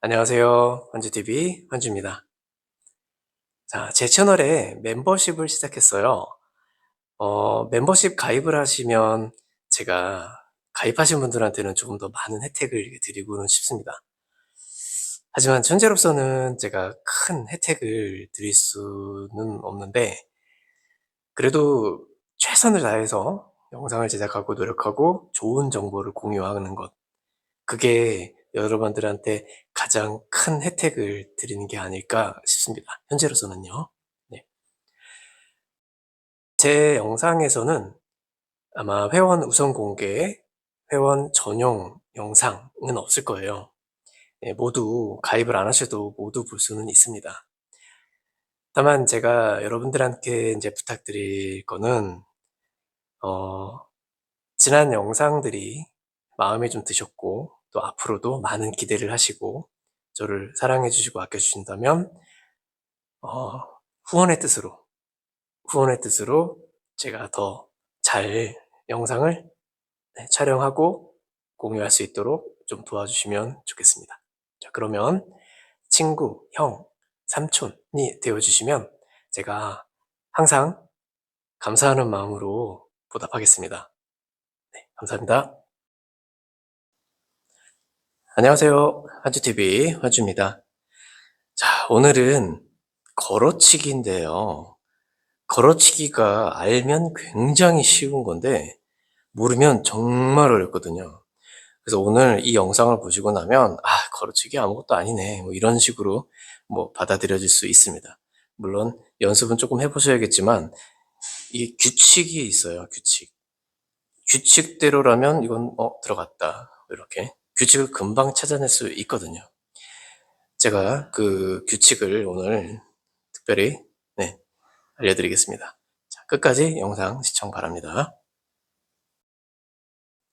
안녕하세요. 환주TV 환주입니다. 자, 제 채널에 멤버십을 시작했어요. 멤버십 가입을 하시면 제가 가입하신 분들한테는 조금 더 많은 혜택을 드리고는 싶습니다. 하지만 현재로서는 제가 큰 혜택을 드릴 수는 없는데, 그래도 최선을 다해서 영상을 제작하고 노력하고 좋은 정보를 공유하는 것, 그게 여러분들한테 가장 큰 혜택을 드리는 게 아닐까 싶습니다. 현재로서는요. 네. 제 영상에서는 아마 회원 우선 공개, 회원 전용 영상은 없을 거예요. 네, 모두 가입을 안 하셔도 모두 볼 수는 있습니다. 다만 제가 여러분들한테 이제 부탁드릴 거는, 어, 지난 영상들이 마음에 좀 드셨고, 또 앞으로도 많은 기대를 하시고, 저를 사랑해 주시고 아껴 주신다면, 어, 후원의 뜻으로, 후원의 뜻으로 제가 더 잘 영상을 촬영하고 공유할 수 있도록 좀 도와주시면 좋겠습니다. 자, 그러면 친구, 형, 삼촌이 되어주시면 제가 항상 감사하는 마음으로 보답하겠습니다. 네, 감사합니다. 안녕하세요. 한주TV 한주입니다. 자, 오늘은 걸어치기인데요. 걸어치기가 알면 굉장히 쉬운 건데 모르면 정말 어렵거든요. 그래서 오늘 이 영상을 보시고 나면 걸어치기 아무것도 아니네, 뭐 이런 식으로 뭐 받아들여질 수 있습니다. 물론 연습은 조금 해보셔야겠지만 이게 규칙이 있어요. 규칙대로라면 이건 들어갔다, 이렇게 규칙을 금방 찾아낼 수 있거든요. 제가 그 규칙을 오늘 특별히 알려드리겠습니다. 자, 끝까지 영상 시청 바랍니다.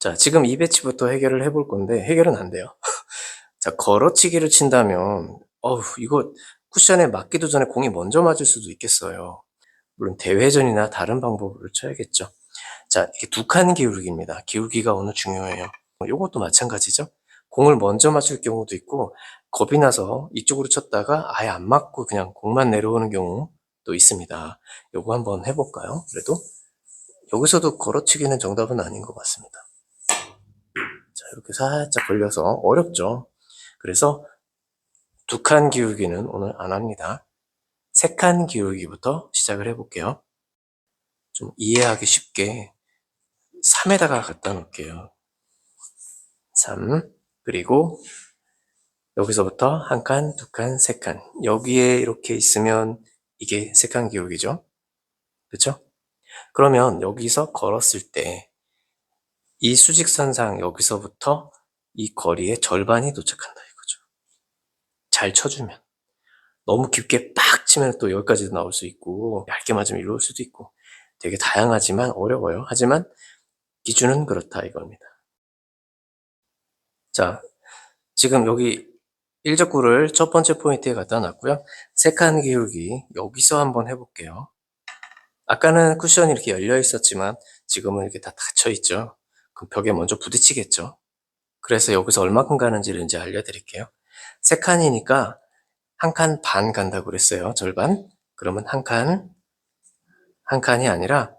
자, 지금 이 배치부터 해결을 해볼 건데 해결은 안 돼요. 자, 걸어치기를 친다면 이거 쿠션에 맞기도 전에 공이 먼저 맞을 수도 있겠어요. 물론 대회전이나 다른 방법으로 쳐야겠죠. 자, 이게 두 칸 기울기입니다. 기울기가 오늘 중요해요. 이것도 마찬가지죠. 공을 먼저 맞출 경우도 있고 겁이 나서 이쪽으로 쳤다가 아예 안 맞고 그냥 공만 내려오는 경우도 있습니다. 요거 한번 해볼까요? 그래도 여기서도 걸어치기는 정답은 아닌 것 같습니다. 자, 이렇게 살짝 걸려서 어렵죠. 그래서 두 칸 기울기는 오늘 안 합니다. 세 칸 기울기부터 시작을 해볼게요. 좀 이해하기 쉽게 3에다가 갖다 놓을게요. 3. 그리고 여기서부터 한 칸, 두 칸, 세 칸. 여기에 이렇게 있으면 이게 세 칸 기울기죠. 그렇죠? 그러면 여기서 걸었을 때 이 수직선상 여기서부터 이 거리의 절반이 도착한다 이거죠. 잘 쳐주면. 너무 깊게 빡 치면 또 여기까지도 나올 수 있고 얇게 맞으면 이리로 올 수도 있고 되게 다양하지만 어려워요. 하지만 기준은 그렇다 이겁니다. 자, 지금 여기 1적구를 첫 번째 포인트에 갖다 놨고요. 세 칸 기울기 여기서 한번 해볼게요. 아까는 쿠션이 이렇게 열려 있었지만 지금은 이렇게 다 닫혀 있죠. 그럼 벽에 먼저 부딪히겠죠. 그래서 여기서 얼마큼 가는지를 이제 알려드릴게요. 세 칸이니까 한 칸 반 간다고 그랬어요. 절반. 그러면 한 칸이 아니라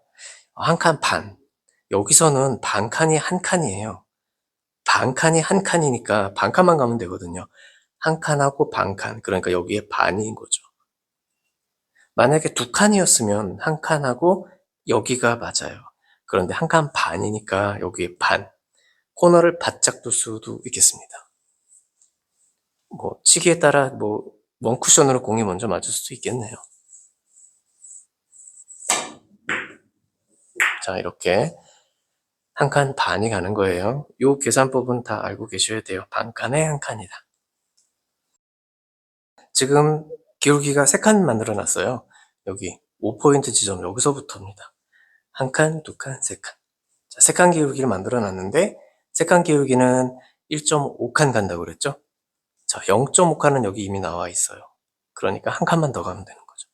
한 칸 반. 여기서는 반 칸이 한 칸이에요. 반 칸이 한 칸이니까 반 칸만 가면 되거든요. 한 칸하고 반 칸. 그러니까 여기에 반인 거죠. 만약에 두 칸이었으면 한 칸하고 여기가 맞아요. 그런데 한 칸 반이니까 여기에 반. 코너를 바짝 둘 수도 있겠습니다. 뭐 치기에 따라 뭐 원쿠션으로 공이 먼저 맞을 수도 있겠네요. 자, 이렇게 한 칸 반이 가는 거예요. 이 계산법은 다 알고 계셔야 돼요. 반 칸에 한 칸이다. 지금 기울기가 3칸 만들어 놨어요. 여기 5포인트 지점 여기서부터입니다. 한 칸, 두 칸, 세 칸. 자, 3칸 기울기를 만들어 놨는데 3칸 기울기는 1.5칸 간다고 그랬죠? 자, 0.5칸은 여기 이미 나와 있어요. 그러니까 한 칸만 더 가면 되는 거죠.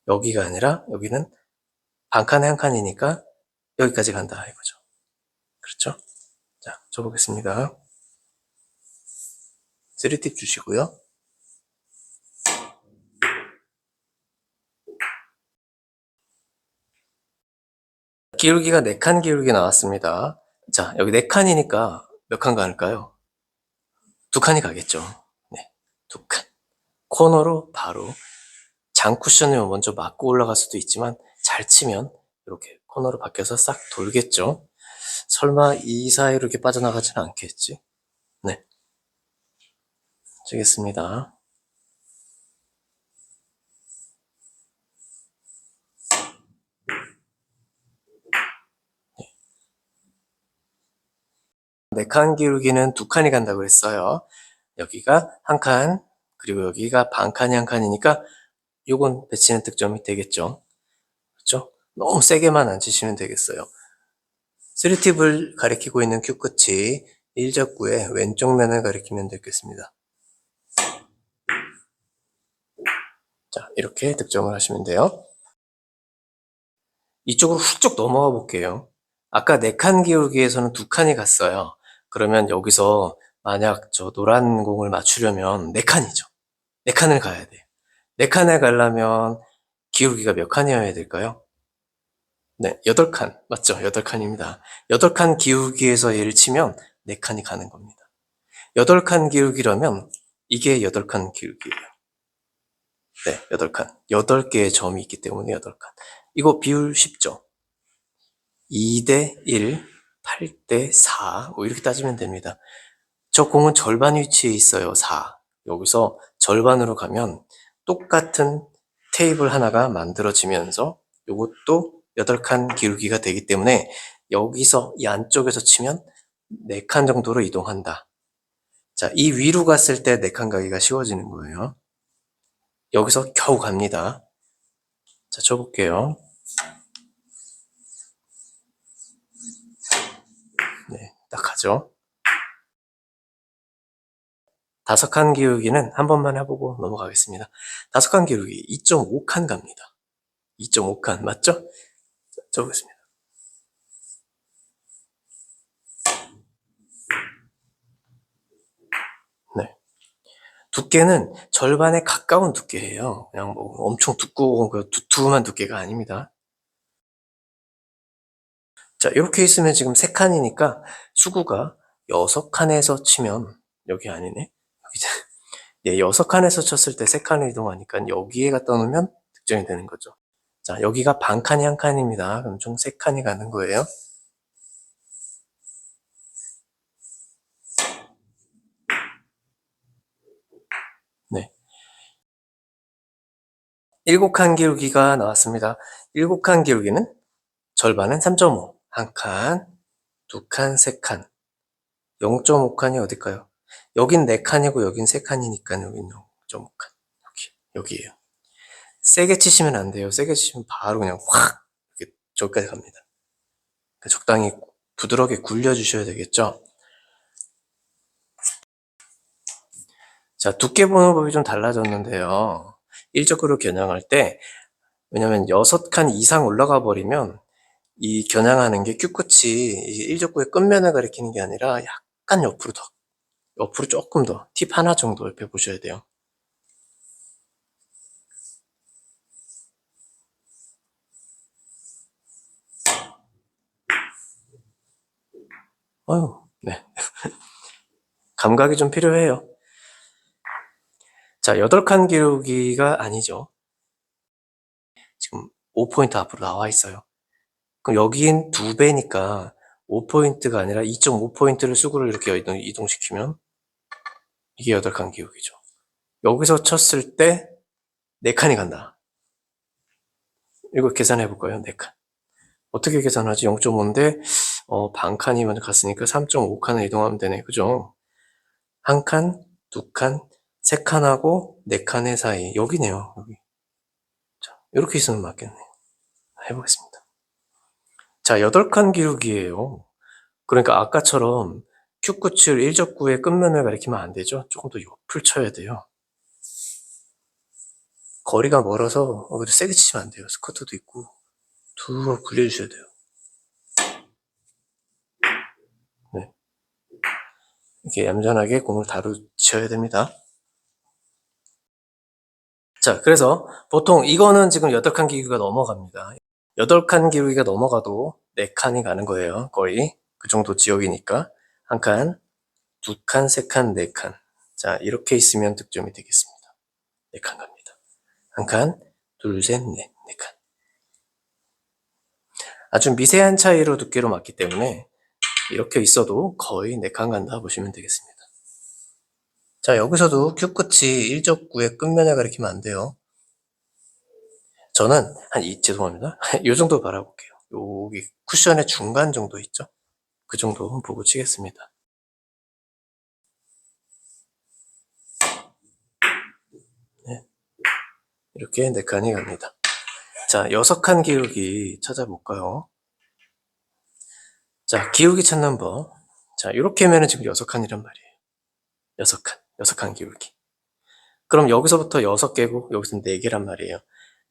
여기가 아니라 여기는 반 칸에 한 칸이니까 여기까지 간다 이거죠. 그렇죠? 자, 쳐보겠습니다. 3팁 주시고요. 기울기가 4칸 기울기 나왔습니다. 자, 여기 4칸이니까 몇 칸 가는까요? 2칸이 가겠죠. 네, 2칸. 코너로 바로 장 쿠션을 먼저 맞고 올라갈 수도 있지만 잘 치면 이렇게 코너로 바뀌어서 싹 돌겠죠. 설마 이 사이로 이렇게 빠져나가지는 않겠지? 네, 치겠습니다. 네 칸 기울기는 2칸이 간다고 했어요. 여기가 1칸, 그리고 여기가 반칸이 1칸이니까 요건 배치는 득점이 되겠죠. 그렇죠? 너무 세게만 안 치시면 되겠어요. 3팁을 가리키고 있는 큐 끝이 1적구의 왼쪽 면을 가리키면 되겠습니다. 자, 이렇게 득점을 하시면 돼요. 이쪽으로 훌쩍 넘어가 볼게요. 아까 4칸 기울기에서는 2칸이 갔어요. 그러면 여기서 만약 저 노란 공을 맞추려면 4칸이죠. 4칸을 가야 돼요. 4칸을 가려면 기울기가 몇 칸이어야 될까요? 네, 8칸. 맞죠? 8칸입니다. 8칸 기울기에서 얘를 치면 4칸이 가는 겁니다. 8칸 기울기라면 이게 8칸 기울기예요. 네, 8칸. 8개의 점이 있기 때문에 8칸. 이거 비율 쉽죠? 2대 1, 8대 4, 뭐 이렇게 따지면 됩니다. 저 공은 절반 위치에 있어요, 4. 여기서 절반으로 가면 똑같은 테이블 하나가 만들어지면서 이것도 8칸 기울기가 되기 때문에 여기서 이 안쪽에서 치면 4칸 정도로 이동한다. 자, 이 위로 갔을 때 4칸 가기가 쉬워지는 거예요. 여기서 겨우 갑니다. 자, 쳐볼게요. 네, 딱 가죠. 5칸 기울기는 한 번만 해보고 넘어가겠습니다. 5칸 기울기 2.5칸 갑니다. 2.5칸 맞죠? 쳐보겠습니다. 네. 두께는 절반에 가까운 두께예요. 그냥 뭐 엄청 두꺼운 그 두툼한 두께가 아닙니다. 자, 이렇게 있으면 지금 3칸이니까 수구가 6칸에서 치면 여기 아니네. 여기 예, 6칸에서 쳤을 때 3칸을 이동하니까 여기에 갖다 놓으면 득점이 되는 거죠. 자, 여기가 반칸이 1칸입니다. 그럼 총 3칸이 가는 거예요. 네. 7칸 기울기가 나왔습니다. 7칸 기울기는 절반은 3.5, 1칸, 2칸, 3칸. 0.5칸이 어딜까요? 여긴 4칸이고 여긴 3칸이니까 여긴 0.5칸. 여기에요. 세게 치시면 안 돼요. 세게 치시면 바로 그냥 확 이렇게 저기까지 갑니다. 적당히 부드럽게 굴려주셔야 되겠죠? 자, 두께 보는 법이 좀 달라졌는데요. 일적으로 겨냥할 때, 왜냐면 6칸 이상 올라가 버리면 이 겨냥하는 게 큐 끝이 일적구의 끝면을 가리키는 게 아니라 약간 옆으로 조금 더, 팁 하나 정도 옆에 보셔야 돼요. 네. 감각이 좀 필요해요. 자, 8칸 기울기가 아니죠. 지금 5포인트 앞으로 나와 있어요. 그럼 여긴 2배니까 5포인트가 아니라 2.5포인트를 수구를 이렇게 이동시키면 이게 8칸 기울기죠. 여기서 쳤을 때 4칸이 간다. 이거 계산해 볼까요? 4칸. 어떻게 계산하지? 0.5인데 반칸이 먼저 갔으니까 3.5칸을 이동하면 되네. 그죠? 1칸, 2칸, 3칸하고 4칸의 사이. 여기네요. 여기. 자, 이렇게 있으면 맞겠네요. 해보겠습니다. 자, 8칸 기울기예요. 그러니까 아까처럼 큐 끝을 일적구의 끝면을 가리키면 안 되죠. 조금 더 옆을 쳐야 돼요. 거리가 멀어서 세게 치시면 안 돼요. 스커트도 있고 툭 굴려주셔야 돼요. 네. 이렇게 얌전하게 공을 다루셔야 됩니다. 자, 그래서 보통 이거는 지금 8칸 기울기가 넘어갑니다. 8칸 기울기가 넘어가도 4칸이 가는 거예요. 거의 그 정도 지역이니까. 1칸, 2칸, 3칸, 4칸. 자, 이렇게 있으면 득점이 되겠습니다. 4칸 갑니다. 1칸, 둘, 셋, 넷, 4칸. 아주 미세한 차이로 두께로 맞기 때문에 이렇게 있어도 거의 4칸 간다 보시면 되겠습니다. 자, 여기서도 큐 끝이 일적구의 끝면에 가리키면 안 돼요. 저는 죄송합니다. 이 정도 바라볼게요. 여기 쿠션의 중간 정도 있죠? 그 정도 보고 치겠습니다. 네. 이렇게 4칸이 갑니다. 자, 6칸 기울기 찾아볼까요? 자, 기울기 찾는 법. 자, 이렇게 하면 지금 6칸이란 말이에요. 6칸 기울기. 그럼 여기서부터 6개고 여기서 4개란 말이에요.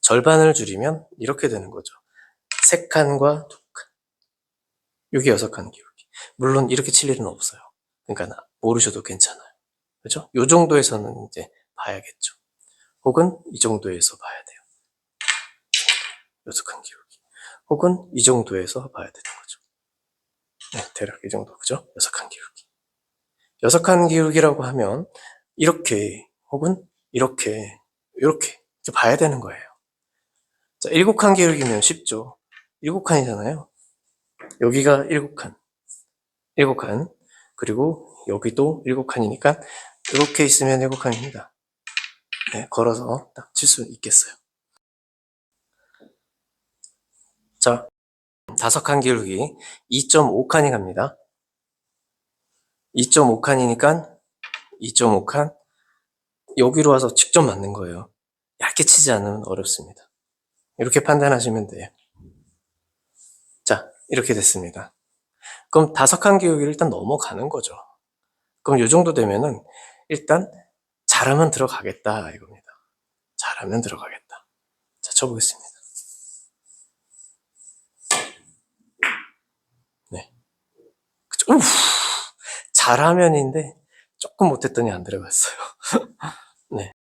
절반을 줄이면 이렇게 되는 거죠. 3칸과 2칸. 이게 6칸 기울기. 물론 이렇게 칠 일은 없어요. 그러니까 모르셔도 괜찮아요. 그죠? 이 정도에서는 이제 봐야겠죠. 혹은 이 정도에서 봐야 돼요. 6칸 기울기. 혹은 이 정도에서 봐야 되는 거죠. 네, 대략 이 정도, 그죠? 6칸 기울기. 6칸 기울기라고 하면 이렇게 혹은 이렇게 봐야 되는 거예요. 자, 7칸 기울기면 쉽죠. 7칸이잖아요. 여기가 7칸. 7칸. 그리고 여기도 7칸이니까 이렇게 있으면 7칸입니다. 네, 걸어서 딱 칠 수 있겠어요. 자, 5칸 기울기 2.5칸이 갑니다. 2.5칸이니까 2.5칸 여기로 와서 직접 맞는 거예요. 얇게 치지 않으면 어렵습니다. 이렇게 판단하시면 돼요. 자, 이렇게 됐습니다. 그럼 5칸 기울기를 일단 넘어가는 거죠. 그럼 이 정도 되면은 일단 잘하면 들어가겠다 이겁니다. 잘하면 들어가겠다. 자, 쳐보겠습니다. 네. 그쵸? 잘하면인데 조금 못했더니 안 들어갔어요. 네.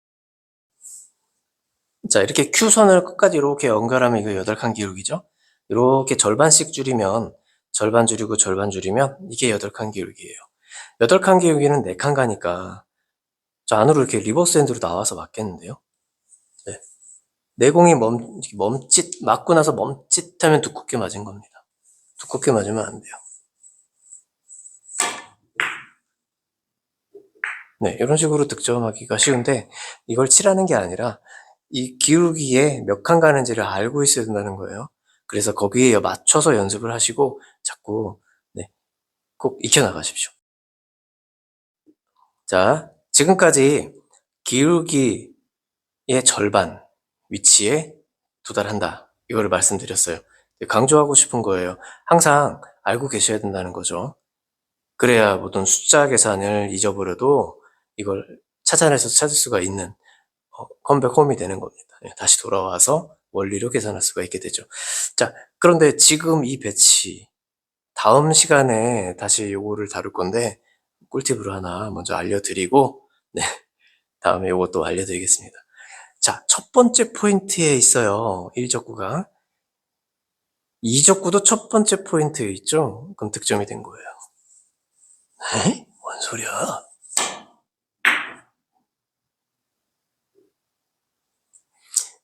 자, 이렇게 Q선을 끝까지 이렇게 연결하면 이거 8칸 기울기죠? 이렇게 절반씩 줄이면 절반 줄이고 절반 줄이면 이게 8칸 기울기예요. 8칸 기울기는 4칸 가니까 저 안으로 이렇게 리버스 핸드로 나와서 맞겠는데요? 네. 내공이 맞고 나서 멈칫하면 두껍게 맞은 겁니다. 두껍게 맞으면 안 돼요. 네, 이런 식으로 득점하기가 쉬운데 이걸 칠하는 게 아니라 이 기울기에 몇 칸 가는지를 알고 있어야 된다는 거예요. 그래서 거기에 맞춰서 연습을 하시고 자꾸 꼭 익혀나가십시오. 자, 지금까지 기울기의 절반 위치에 도달한다. 이거를 말씀드렸어요. 강조하고 싶은 거예요. 항상 알고 계셔야 된다는 거죠. 그래야 모든 숫자 계산을 잊어버려도 이걸 찾아내서 찾을 수가 있는 컴백 홈이 되는 겁니다. 다시 돌아와서 원리로 계산할 수가 있게 되죠. 자, 그런데 지금 이 배치 다음 시간에 다시 요거를 다룰 건데 꿀팁으로 하나 먼저 알려드리고 네, 다음에 요것도 알려드리겠습니다. 자, 첫 번째 포인트에 있어요. 1적구가. 2적구도 첫 번째 포인트에 있죠? 그럼 득점이 된 거예요. 에? 뭔 소리야?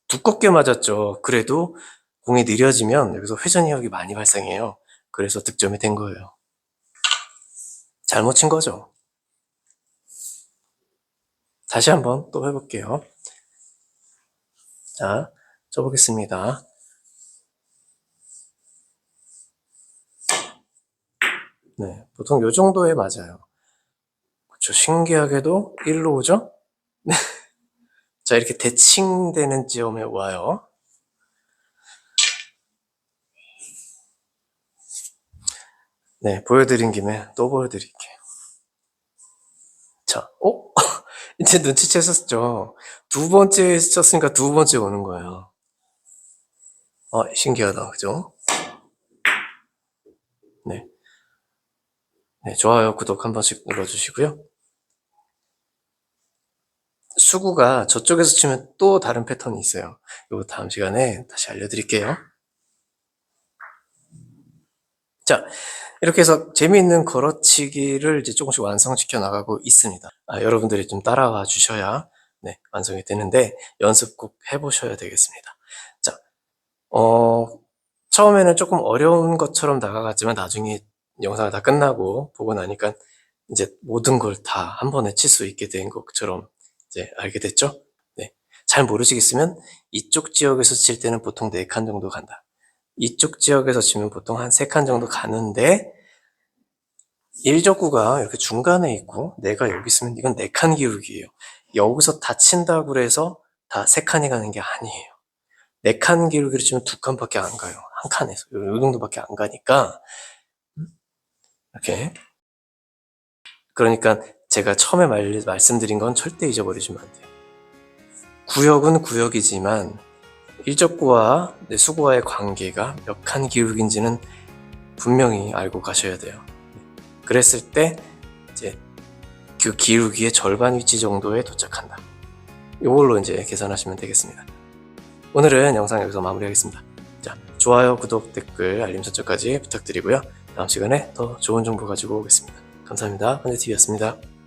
두껍게 맞았죠. 그래도 공이 느려지면 여기서 회전력이 많이 발생해요. 그래서 득점이 된 거예요. 잘못 친 거죠. 다시 한번 또 해볼게요. 자, 쳐보겠습니다. 네, 보통 요 정도에 맞아요. 그렇죠. 신기하게도 1로 오죠? 네. 자, 이렇게 대칭되는 지점에 와요. 네, 보여드린 김에 또 보여드릴게요. 자, 이제 눈치채셨죠? 두 번째 쳤으니까 두 번째 오는 거예요. 신기하다, 그죠? 네. 네, 좋아요, 구독 한 번씩 눌러주시고요. 수구가 저쪽에서 치면 또 다른 패턴이 있어요. 이거 다음 시간에 다시 알려드릴게요. 자, 이렇게 해서 재미있는 걸어치기를 이제 조금씩 완성시켜 나가고 있습니다. 여러분들이 좀 따라와 주셔야 네, 완성이 되는데 연습 꼭 해보셔야 되겠습니다. 자, 처음에는 조금 어려운 것처럼 다가갔지만 나중에 영상을 다 끝나고 보고 나니까 이제 모든 걸 다 한 번에 칠 수 있게 된 것처럼 이제 알게 됐죠? 네. 잘 모르시겠으면 이쪽 지역에서 칠 때는 보통 4칸 정도 간다. 이쪽 지역에서 치면 보통 한 3칸 정도 가는데 1족구가 이렇게 중간에 있고 내가 여기 있으면 이건 4칸 기울기예요. 여기서 다 친다고 해서 다 3칸이 가는 게 아니에요. 4칸 기울기로 치면 2칸밖에 안 가요. 한 칸에서. 요 정도밖에 안 가니까 이렇게. 그러니까 제가 처음에 말씀드린 건 절대 잊어버리시면 안 돼요. 구역은 구역이지만 일적구와 수구와의 관계가 몇 칸 기울기인지는 분명히 알고 가셔야 돼요. 그랬을 때 이제 그 기울기의 절반 위치 정도에 도착한다. 이걸로 이제 계산하시면 되겠습니다. 오늘은 영상 여기서 마무리하겠습니다. 자, 좋아요, 구독, 댓글, 알림 설정까지 부탁드리고요. 다음 시간에 더 좋은 정보 가지고 오겠습니다. 감사합니다. 헌재TV였습니다.